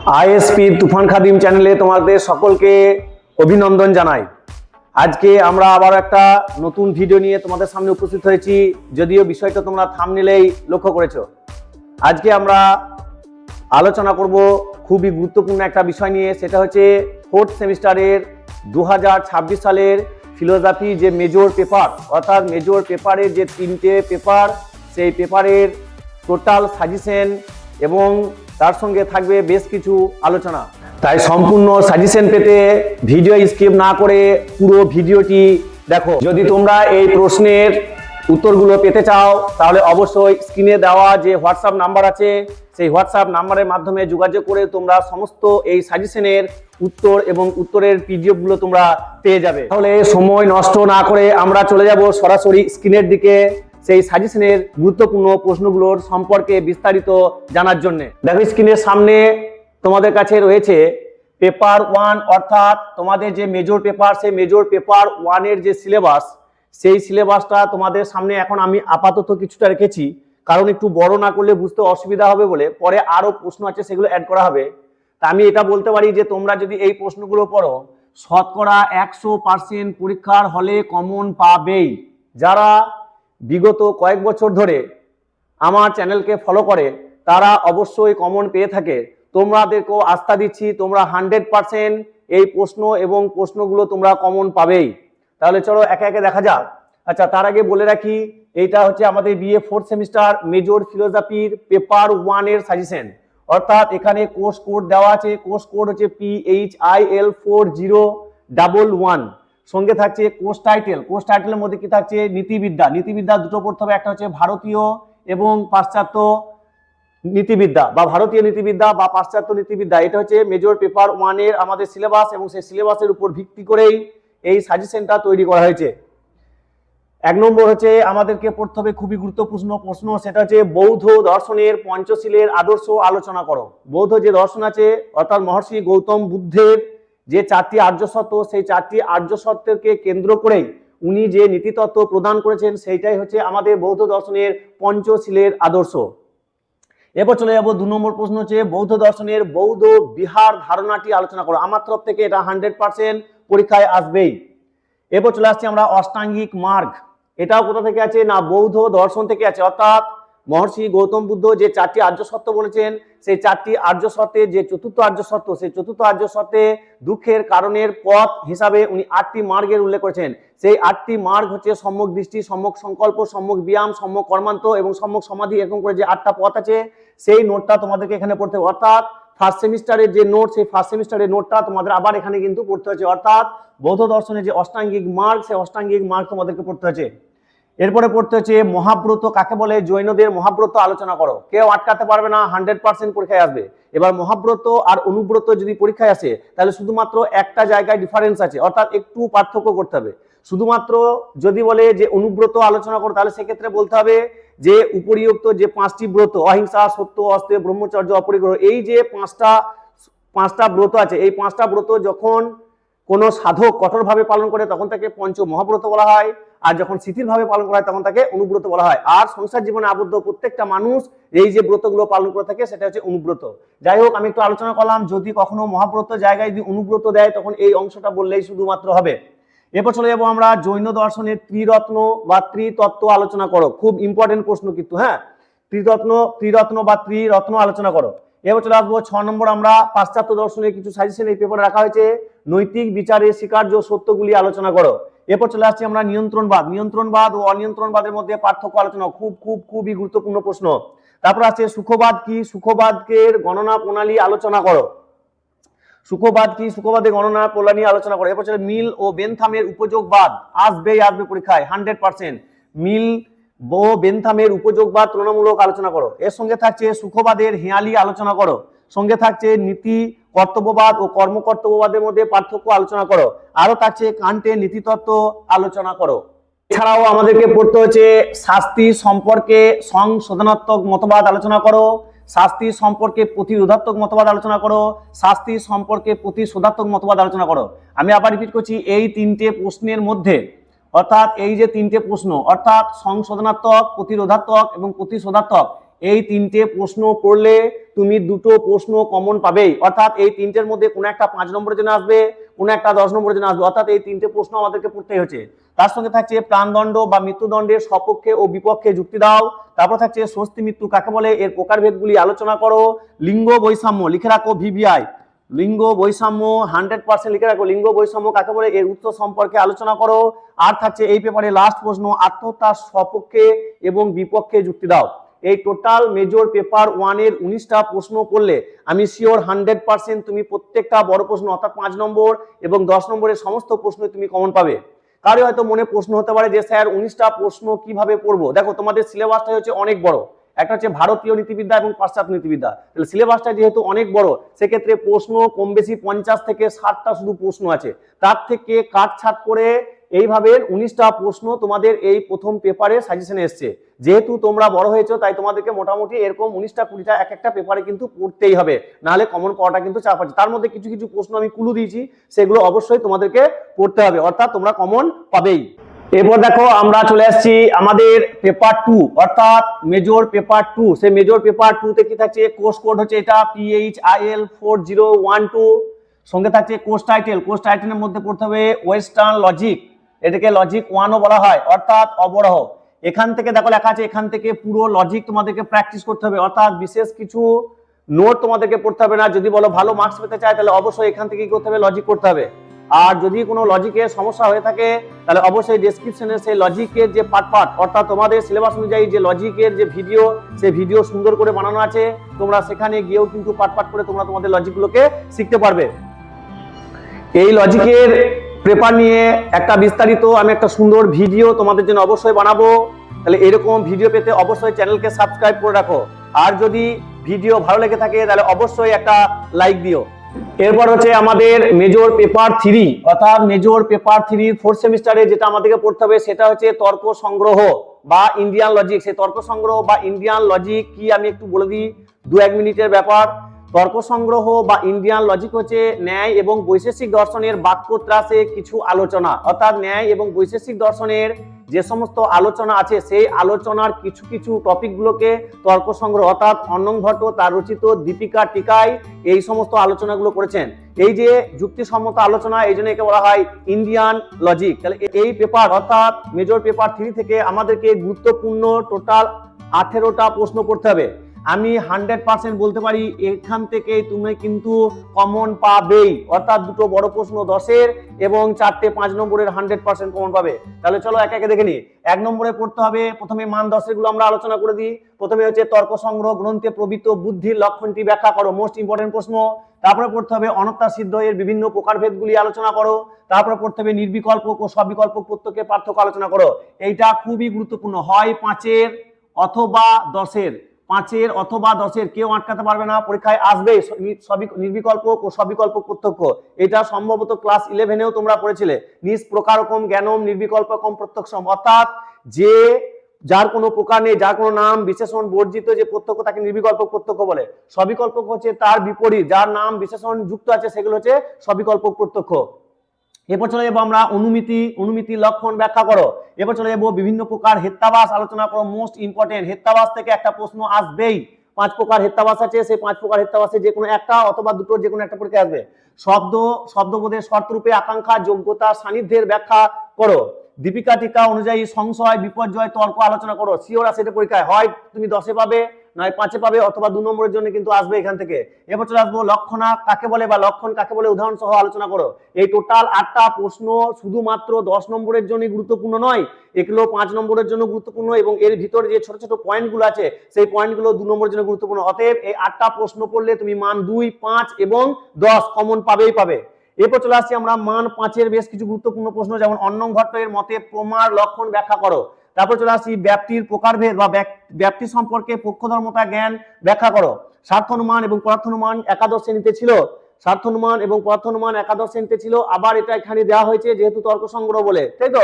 ISP তুফান খাদিম চ্যানেলে তোমাদের সকলকে অভিনন্দন জানাই। আজকে আমরা আবার একটা নতুন ভিডিও নিয়ে তোমাদের সামনে উপস্থিত হয়েছি, যদিও বিষয়টা তোমরা থাম্বনেইলেই লক্ষ্য করেছো। আজকে আমরা আলোচনা করব খুবই গুরুত্বপূর্ণ একটা বিষয় নিয়ে, সেটা হচ্ছে ফোর্থ সেমিস্টারের 2026 সালের ফিলোসফি যে মেজর পেপার, অর্থাৎ মেজর পেপারের যে 3টে পেপার, সেই পেপারের টোটাল সাজেশন এবং তার সঙ্গে থাকবে বেশ কিছু আলোচনা। তাই সম্পূর্ণ সাজেশন পেতে ভিডিও স্কিপ না করে পুরো ভিডিওটি দেখো। যদি তোমরা এই প্রশ্নের উত্তরগুলো পেতে চাও তাহলে অবশ্যই স্ক্রিনে দেওয়া যে হোয়াটসঅ্যাপ নাম্বার আছে সেই হোয়াটসঅ্যাপ নাম্বারের মাধ্যমে যোগাযোগ করে তোমরা সমস্ত এই সাজেশনের উত্তর এবং উত্তরের পিডিএফ গুলো তোমরা পেয়ে যাবে। তাহলে সময় নষ্ট না করে আমরা চলে যাব সরাসরি স্ক্রিনের দিকে, সেই সাজেশনের গুরুত্বপূর্ণ প্রশ্নগুলোর সম্পর্কে বিস্তারিত জানার জন্য। দেখো স্ক্রিনের সামনে তোমাদের কাছে রয়েছে পেপার 1, অর্থাৎ তোমাদের যে মেজর পেপার, সেই মেজর পেপার 1 এর যে সিলেবাস, সেই সিলেবাসটা তোমাদের সামনে এখন আমি আপাতত কিছুটা রেখেছি, কারণ একটু বড় না করলে বুঝতে অসুবিধা হবে বলে। পরে আরো প্রশ্ন আছে, সেগুলো অ্যাড করা হবে। তা আমি এটা বলতে পারি যে তোমরা যদি এই প্রশ্নগুলো পড়ো, শতকরা 100% পরীক্ষার হলে কমন পাবেই। যারা বিগত কয়েক বছর ধরে আমার চ্যানেলকে ফলো করে তারা অবশ্যই কমন পেয়ে থাকে। তোমাদেরকেও আস্থা দিচ্ছি, তোমরা 100% এই প্রশ্ন এবং প্রশ্নগুলো তোমরা কমন পাবেই। তাহলে চলো একে একে দেখা যাক। আচ্ছা, তার আগে বলে রাখি, এইটা হচ্ছে আমাদের বিএ ফোর্থ সেমিস্টার মেজর ফিলোসফির পেপার 1 এর সাজেশন, অর্থাৎ এখানে কোর্স কোড দেওয়া আছে। কোর্স কোড হচ্ছে PHIL 4011। সঙ্গে থাকছে কোর্স টাইটেল। কোর্স টাইটেলের মধ্যে কি থাকছে? নীতিবিদ্যা। নীতিবিদ্যা দুটো পড়তে হবে, একটা হচ্ছে ভারতীয় এবং পাশ্চাত্য নীতিবিদ্যা, বা ভারতীয় নীতিবিদ্যা বা পাশ্চাত্য নীতিবিদ্যা। এটা হচ্ছে মেজর পেপার 1 এর আমাদের সিলেবাস, এবং সেই সিলেবাসের উপর ভিত্তি করেই এই সাজেশনটা তৈরি করা হয়েছে। 1 নম্বর হচ্ছে আমাদেরকে পড়তে হবে খুবই গুরুত্বপূর্ণ প্রশ্ন, সেটা হচ্ছে বৌদ্ধ দর্শনের পঞ্চশীলের আদর্শ আলোচনা করো। বৌদ্ধ যে দর্শন আছে, অর্থাৎ মহর্ষি গৌতম বুদ্ধের যে 4টি আর্য সত্য, সেই 4টি আর্য সত্যকে কেন্দ্র করেই উনি যে নীতিতত্ত্ব প্রদান করেছেন, সেইটাই হচ্ছে আমাদের বৌদ্ধ দর্শনের পঞ্চশীলের আদর্শ। এরপর চলে যাবো 2 নম্বর প্রশ্ন, হচ্ছে বৌদ্ধ দর্শনের বৌদ্ধ বিহার ধারণাটি আলোচনা করো। আমার তরফ থেকে এটা 100% পরীক্ষায় আসবেই। এরপর চলে আসছি আমরা অষ্টাঙ্গিক মার্গ। এটাও কোথা থেকে আছে? না, বৌদ্ধ দর্শন থেকে আছে। অর্থাৎ মহর্ষি গৌতম বুদ্ধ যে 4টি আর্য সত্য বলেছেন, সেই 4টি আর্য সত্যে যে চতুর্থ আর্য সত্য, সেই চতুর্থ আর্য সত্যে দুঃখের কারণের পথ হিসাবে উনি 8টি মার্গের উল্লেখ করেছেন। সেই 8টি মার্গ হচ্ছে সম্যক দৃষ্টি, সম্যক সংকল্প, সম্যক ব্যায়াম, সম্যক কর্মান্ত এবং সম্যক সমাধি। এরকম করে যে 8টা পথ আছে, সেই নোটটা তোমাদেরকে এখানে পড়তে হবে। অর্থাৎ ফার্স্ট সেমিস্টারের যে নোট, সেই ফার্স্ট সেমিস্টারের নোটটা তোমাদের আবার এখানে কিন্তু পড়তে হচ্ছে। অর্থাৎ বৌদ্ধ দর্শনের যে অষ্টাঙ্গিক মার্গ, সেই অষ্টাঙ্গিক মার্গ তোমাদেরকে পড়তে হচ্ছে। এরপরে পড়তে হচ্ছে মহাব্রত কাকে বলে, জৈনদের মহাব্রত আলোচনা করো। কেউ আটকাতে পারবে না, 100% পরীক্ষায় আসবে। এবার মহাব্রত আর অনুব্রত যদি পরীক্ষায় আসে, তাহলে শুধুমাত্র একটা জায়গায় ডিফারেন্স আছে, অর্থাৎ একটু পার্থক্য করতে হবে। শুধুমাত্র যদি বলে যে অনুব্রত আলোচনা করো, তাহলে সেক্ষেত্রে বলতে হবে যে উপরিউক্ত যে 5টি ব্রত, অহিংসা, সত্য, অস্তেয়, ব্রহ্মচর্য, অপরিগ্রহ, এই যে পাঁচটা ব্রত আছে, এই 5টা ব্রত যখন কোনো সাধক কঠোরভাবে পালন করে তখন তাকে পঞ্চ মহাব্রত বলা হয়, আর যখন শিথিলভাবে পালন করা হয় তখন তাকে অনুব্রত বলা হয়। আর সংসার জীবনে আবদ্ধ প্রত্যেকটা মানুষ এই যে ব্রতগুলো পালন করে থাকে, সেটা হচ্ছে অনুব্রত। যাই হোক, আমি একটু আলোচনা করলাম, যদি কখনো মহাব্রত জায়গায় যদি অনুব্রত দেয়, তখন এই অংশটা বললেই শুধুমাত্র হবে। এরপর চলে যাবো আমরা জৈন দর্শনের ত্রিরত্ন বা ত্রিতত্ত্ব আলোচনা করো। খুব ইম্পর্টেন্ট প্রশ্ন কিন্তু, হ্যাঁ, ত্রিরত্ন বা ত্রিরত্ন আলোচনা করো। এবার চলে আসবো 6 নম্বর, আমরা পাশ্চাত্য দর্শনের কিছু সাজেশন এই পেপারে রাখা হয়েছে। নৈতিক বিচারের স্বীকার্য সত্যগুলি আলোচনা করো। এরপর চলে আসছি আমরা নিয়ন্ত্রণবাদ। নিয়ন্ত্রণবাদ ও অনিয়ন্ত্রণবাদের মধ্যে পার্থক্য আলোচনা, খুবই গুরুত্বপূর্ণ প্রশ্ন। তারপর আছে সুখবাদ কি, সুখবাদের গণনা প্রণালী আলোচনা করো। সুখবাদ কি, সুখবাদের গণনা প্রণালী আলোচনা করো। এরপর চলে মিল ও বেনথামের উপযোগবাদ, আসবে পরীক্ষায় 100%। মিল ও বেনথামের উপযোগবাদ তুলনামূলক আলোচনা করো। এর সঙ্গে থাকছে সুখবাদের হেয়ালি আলোচনা করো। সঙ্গে থাকছে নীতি কর্তব্যবাদ ও কর্মকর্তব্যবাদের মধ্যে পার্থক্য আলোচনা করো। আরো থাকছে কান্টের নীতিতত্ত্ব আলোচনা করো। এছাড়াও আমাদেরকে পড়তে হচ্ছে শাস্তি সম্পর্কে সংশোধনাত্মক মতবাদ আলোচনা করো, শাস্তি সম্পর্কে প্রতিরোধাত্মক মতবাদ আলোচনা করো, শাস্তি সম্পর্কে প্রতিশোধাত্মক মতবাদ আলোচনা করো। আমি আবার রিপিট করছি, এই 3টে প্রশ্নের মধ্যে, অর্থাৎ এই যে 3টে প্রশ্ন, অর্থাৎ সংশোধনাত্মক, প্রতিরোধাত্মক এবং প্রতিশোধাত্মক, এই তিনটে প্রশ্ন করলে তুমি দুটো প্রশ্ন কমন পাবেই, অর্থাৎ এই তিনটের মধ্যে কোনো একটা 5 নম্বরের জন্য আসবে, কোনো একটা 10 নম্বরের জন্য আসবে, অর্থাৎ এই তিনটে প্রশ্ন আমাদেরকে পড়তেই হচ্ছে। তার সঙ্গে থাকছে প্রাণদণ্ড বা মৃত্যুদণ্ডের সপক্ষে ও বিপক্ষে যুক্তি দাও। তারপর থাকছে স্বস্তি মৃত্যু কাকে বলে, এর প্রকারভেদগুলি আলোচনা করো। লিঙ্গ বৈষম্য লিখে রাখো, ভিভিআই লিঙ্গ বৈষম্য 100% লিখে রাখো, লিঙ্গ বৈষম্য কাকে বলে এর উত্তর সম্পর্কে আলোচনা করো। আর থাকছে এই পেপারে লাস্ট প্রশ্ন, আত্মহত্যার সপক্ষে এবং বিপক্ষে যুক্তি দাও। এই টোটাল মেজর পেপার 1 এর 19টা প্রশ্ন করলে আমি শিওর 100% তুমি প্রত্যেকটা বড় প্রশ্ন অর্থাৎ 5 নম্বর এবং 10 নম্বরের সমস্ত প্রশ্ন তুমি কমন পাবে। কারো হয়তো মনে প্রশ্ন হতে পারে যে স্যার 19টা প্রশ্ন কিভাবে পড়বো। দেখো তোমাদের সিলেবাসটা হচ্ছে অনেক বড়, একটা হচ্ছে ভারতীয় নীতিবিদ্যা এবং পাশ্চাত্য নীতিবিদ্যা, তাহলে সিলেবাসটা যেহেতু অনেক বড় সেক্ষেত্রে প্রশ্ন কম বেশি 50 থেকে 60টা শুধু প্রশ্ন আছে, তার থেকে কাটছাট করে এইভাবে 19টা প্রশ্ন তোমাদের এই প্রথম পেপারে সাজেশনে এসছে। যেহেতু তোমরা বড় হয়েছো তাই তোমাদেরকে মোটামুটি এরকম 19টা 20টা এক একটা পেপারে কিন্তু পড়তেই হবে, নাহলে কমন পাওয়াটা কিন্তু চাপ আছে। তার মধ্যে কিছু কিছু প্রশ্ন আমি ক্লু দিয়েছি, সেগুলো অবশ্যই তোমাদেরকে পড়তে হবে, অর্থাৎ তোমরা কমন পাবেই। এরপর দেখো আমরা চলে আসছি আমাদের পেপার 2 অর্থাৎ মেজর পেপার 2। সেই মেজর পেপার 2 তে কি থাকছে, কোর্স কোড হচ্ছে এটা PHIL 4012, সঙ্গে থাকছে কোর্স টাইটেল। কোর্স টাইটেলের মধ্যে পড়তে হবে ওয়েস্টার্ন লজিক, এটাকে লজিক 1ও বলা হয় অর্থাৎ অবরোহ। এখান থেকে দেখো লেখা আছে, এখান থেকে পুরো লজিক তোমাদেরকে প্র্যাকটিস করতে হবে, অর্থাৎ বিশেষ কিছু নোট তোমাদেরকে পড়তে হবে না। যদি বলো ভালো মার্কস পেতে চায় তাহলে অবশ্যই এখান থেকে কি করতে হবে, লজিক করতে হবে। আর যদি কোনো লজিকের সমস্যা হয়ে থাকে তাহলে অবশ্যই ডেসক্রিপশনে সেই লজিকের যে পার্ট অর্থাৎ তোমাদের সিলেবাস অনুযায়ী যে লজিকের যে ভিডিও, সেই ভিডিও সুন্দর করে বানানো আছে, তোমরা সেখানে গিয়েও কিন্তু পার্ট করে তোমরা তোমাদের লজিকগুলোকে শিখতে পারবে। এই লজিকের পেপার নিয়ে একটা বিস্তারিত আমি একটা সুন্দর ভিডিও তোমাদের জন্য অবশ্যই বানাবো, তাহলে এরকম ভিডিও পেতে অবশ্যই চ্যানেলকে সাবস্ক্রাইব করে রাখো। আর যদি ভিডিও ভালো লেগে থাকে তাহলে অবশ্যই একটা লাইক দিও। এরপর হচ্ছে আমাদের মেজর পেপার 3 অর্থাৎ মেজর পেপার 3 4th সেমিস্টারে যেটা আমাদেরকে পড়তে হবে সেটা হচ্ছে তর্ক সংগ্রহ বা ইন্ডিয়ান লজিক। সেই তর্ক সংগ্রহ বা ইন্ডিয়ান লজিক কি আমি একটু বলে দিই, 2-1 মিনিটের ব্যাপার। তর্ক সংগ্রহ বা ইন্ডিয়ান লজিক হচ্ছে ন্যায় এবং বৈশেষিক দর্শনের বাক্যত্রাসে কিছু আলোচনা, অর্থাৎ ন্যায় এবং বৈশেষিক দর্শনের যে সমস্ত আলোচনা আছে সেই আলোচনার কিছু কিছু টপিকগুলোকে তর্ক সংগ্রহ, অর্থাৎ অন্নং ভট্ট তার রচিত দীপিকা টিকায় এই সমস্ত আলোচনাগুলো করেছেন। এই যে যুক্তিসম্মত আলোচনা, এই জন্য একে বলা হয় ইন্ডিয়ান লজিক। তাহলে এই পেপার অর্থাৎ মেজর পেপার 3 থেকে আমাদেরকে গুরুত্বপূর্ণ টোটাল 18টা প্রশ্ন করতে হবে। আমি 100% বলতে পারি এখান থেকে তুমি কিন্তু কমন পাবেই, অর্থাৎ দুটো বড় প্রশ্ন 10-এর এবং 4টে 5 নম্বরের 100% কমন পাবে। তাহলে চলো একে একে দেখে নি। 1 নম্বরে পড়তে হবে, প্রথমে মান 10-এর গুলো আমরা আলোচনা করে দিই। প্রথমে হচ্ছে তর্ক সংগ্রহ গ্রন্থে প্রবৃত্ত বুদ্ধির লক্ষণটি ব্যাখ্যা করো, মোস্ট ইম্পর্টেন্ট প্রশ্ন। তারপরে পড়তে হবে অনত্তা সিদ্ধ এর বিভিন্ন প্রকারভেদগুলি আলোচনা করো। তারপরে পড়তে হবে নির্বিকল্পক ও সবিকল্পক প্রত্যক্ষের পার্থক্য আলোচনা করো। এইটা খুবই গুরুত্বপূর্ণ, হয় 5-এর অথবা 10-এর, 5-এর অথবা 10-এর কেউ আটকাতে পারবে না, পরীক্ষায় আসবে। নির্বিকল্পক ও সবিকল্পক প্রত্যক্ষ, এটা সম্ভবত ক্লাস 11-এও তোমরা পড়েছিলে। নিষ্প্রকারকম জ্ঞানম নির্বিকল্পকম প্রত্যক্ষম, অর্থাৎ যে যার কোনো প্রকার নেই, যার কোনো নাম বিশেষণ বর্জিত যে প্রত্যক্ষ তাকে নির্বিকল্পক প্রত্যক্ষ বলে। সবিকল্পক হচ্ছে তার বিপরীত, যার নাম বিশেষণ যুক্ত আছে সেগুলো হচ্ছে সবিকল্পক প্রত্যক্ষ। এরপর চলে যাবো আমরা অনুমিতি লক্ষণ ব্যাখ্যা করো। এরপর চলে যাবো বিভিন্ন প্রকার হেত্যাবাস আলোচনা করো, মোস্ট ইম্পর্টেন্ট। হেত্যাবাস থেকে একটা প্রশ্ন আসবেই, 5 প্রকার হেত্যাবাস আছে, সেই 5 প্রকার হেত্যাবাসে যে কোনো একটা অথবা দুটো যে কোনো একটা পরীক্ষা আসবে। শব্দবোধের শর্তরূপে আকাঙ্ক্ষা যোগ্যতা সান্নিধ্যের ব্যাখ্যা করো। দীপিকা টিকা অনুযায়ী সংশয় বিপর্যয় তর্ক আলোচনা করো। শিওর আছে এটা পরীক্ষায়, হয় তুমি 10-এ পাবে, নয় 5-এ পাবে, অথবা 2 নম্বরের জন্য কিন্তু আসবে এখান থেকে। এরপর চলে আসবো লক্ষণা কাকে বলে বা লক্ষণ কাকে বলে উদাহরণ সহ আলোচনা করো। এই টোটাল 8টা প্রশ্ন শুধুমাত্র 10 নম্বরের জন্য গুরুত্বপূর্ণ নয়, এগুলো 5 নম্বরের জন্য গুরুত্বপূর্ণ এবং এর ভিতরে যে ছোট ছোট পয়েন্টগুলো আছে সেই পয়েন্টগুলো 2 নম্বরের জন্য গুরুত্বপূর্ণ। অতএব এই 8টা প্রশ্ন পড়লে তুমি মান 2, 5 এবং 10 কমন পাবেই পাবে। এরপর চলে আসছি আমরা মান 5-এর বেশ কিছু গুরুত্বপূর্ণ প্রশ্ন, যেমন অন্নং ভট্ট এর মতে প্রমার লক্ষণ ব্যাখ্যা করো। তারপর চলে আসছি ব্যাপ্তির প্রকারভেদ বা ব্যাপ্তি সম্পর্কে পক্ষধর্মতা জ্ঞান ব্যাখ্যা করো। স্বার্থানুমান এবং পদার্থানুমান একাদশ শ্রেণীতে ছিল, স্বার্থানুমান এবং পদার্থানুমান একাদশ শ্রেণীতে ছিল, আবার এটা এখানে দেওয়া হয়েছে যেহেতু তর্ক সংগ্রহ বলে, তাই তো।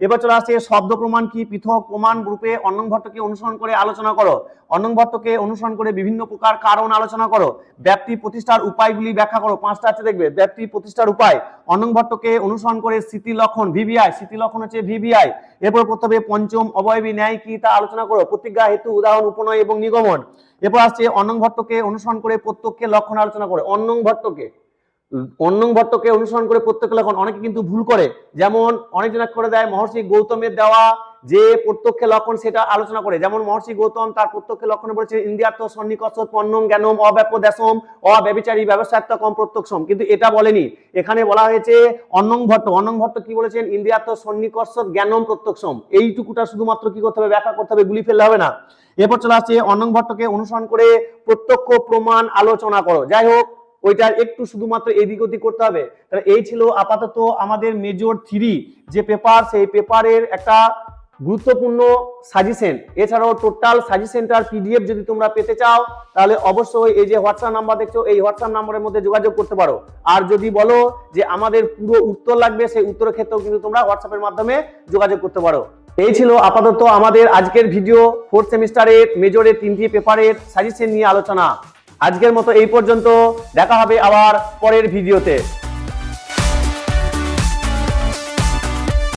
এবার চলে আসছে শব্দ প্রমাণ কি, পৃথক প্রমাণ রূপে অন্নং ভট্টকে অনুসরণ করে আলোচনা করো। অন্নং ভট্টকে অনুসরণ করে বিভিন্ন প্রকার কারণ আলোচনা করো। ব্যাপ্তি প্রতিষ্ঠার উপায়গুলি ব্যাখ্যা করো। 5টা আছে দেখবে, ব্যাপ্তি প্রতিষ্ঠার উপায়। অন্নং ভট্টকে অনুসরণ করে স্মৃতি লক্ষণ ভিভিআই, স্মৃতি লক্ষণ হচ্ছে ভিভিআই। এরপর করতে হবে পঞ্চম অবয়বী ন্যায় কি তা আলোচনা করো। প্রতিজ্ঞা, হেতু, উদাহরণ, উপনয় এবং নিগমন। এরপর আসছে অন্নং ভট্টকে অনুসরণ করে প্রত্যক্ষের লক্ষণ আলোচনা করো। অন্নং ভট্টকে অনুসরণ করে প্রত্যক্ষ লক্ষণ অনেকে কিন্তু ভুল করে, যেমন অনেকজন করে দেয় মহর্ষি গৌতমের দেওয়া যে প্রত্যক্ষ লক্ষণ সেটা আলোচনা করে। যেমন মহর্ষি গৌতম তার প্রত্যক্ষ লক্ষণে বলেছে ইন্দ্রিয়ার্থ সন্নিকর্ষ পণ্যম জ্ঞানম অব্যাপদেশম অব্যভিচারী ব্যবসায়ত্বকম প্রত্যক্ষম, কিন্তু এটা বলেনি। এখানে বলা হয়েছে অন্নং ভট্ট কি বলেছেন, ইন্দ্রিয়ার্থ সন্নিকর্ষ জ্ঞানম প্রত্যক্ষম। এইটুকুটা শুধুমাত্র কি করতে হবে, ব্যাখ্যা করতে হবে, গুলি ফেললে হবে না। এরপর চলে আসছে অন্নং ভট্টকে অনুসরণ করে প্রত্যক্ষ প্রমাণ আলোচনা করো। যাই হোক, ওইটার একটু শুধুমাত্র এদিক ওদিক করতে হবে। তাহলে এই ছিল আপাতত আমাদের মেজর 3 যে পেপার, সেই পেপারের একটা গুরুত্বপূর্ণ সাজেশন। এছাড়াও টোটাল সাজেশনটার পিডিএফ যদি তোমরা পেতে চাও তাহলে অবশ্যই এই যে হোয়াটসঅ্যাপ নাম্বার দেখছো, এই হোয়াটসঅ্যাপ নাম্বারের মধ্যে যোগাযোগ করতে পারো। আর যদি বলো যে আমাদের পুরো উত্তর লাগবে, সেই উত্তরের ক্ষেত্রেও কিন্তু তোমরা হোয়াটসঅ্যাপের মাধ্যমে যোগাযোগ করতে পারো। এই ছিল আপাতত আমাদের আজকের ভিডিও, 4th সেমিস্টারের মেজরের 3টি পেপারের সাজেশন নিয়ে আলোচনা। আজকের মতো এই পর্যন্ত, দেখা হবে আবার পরের ভিডিওতে।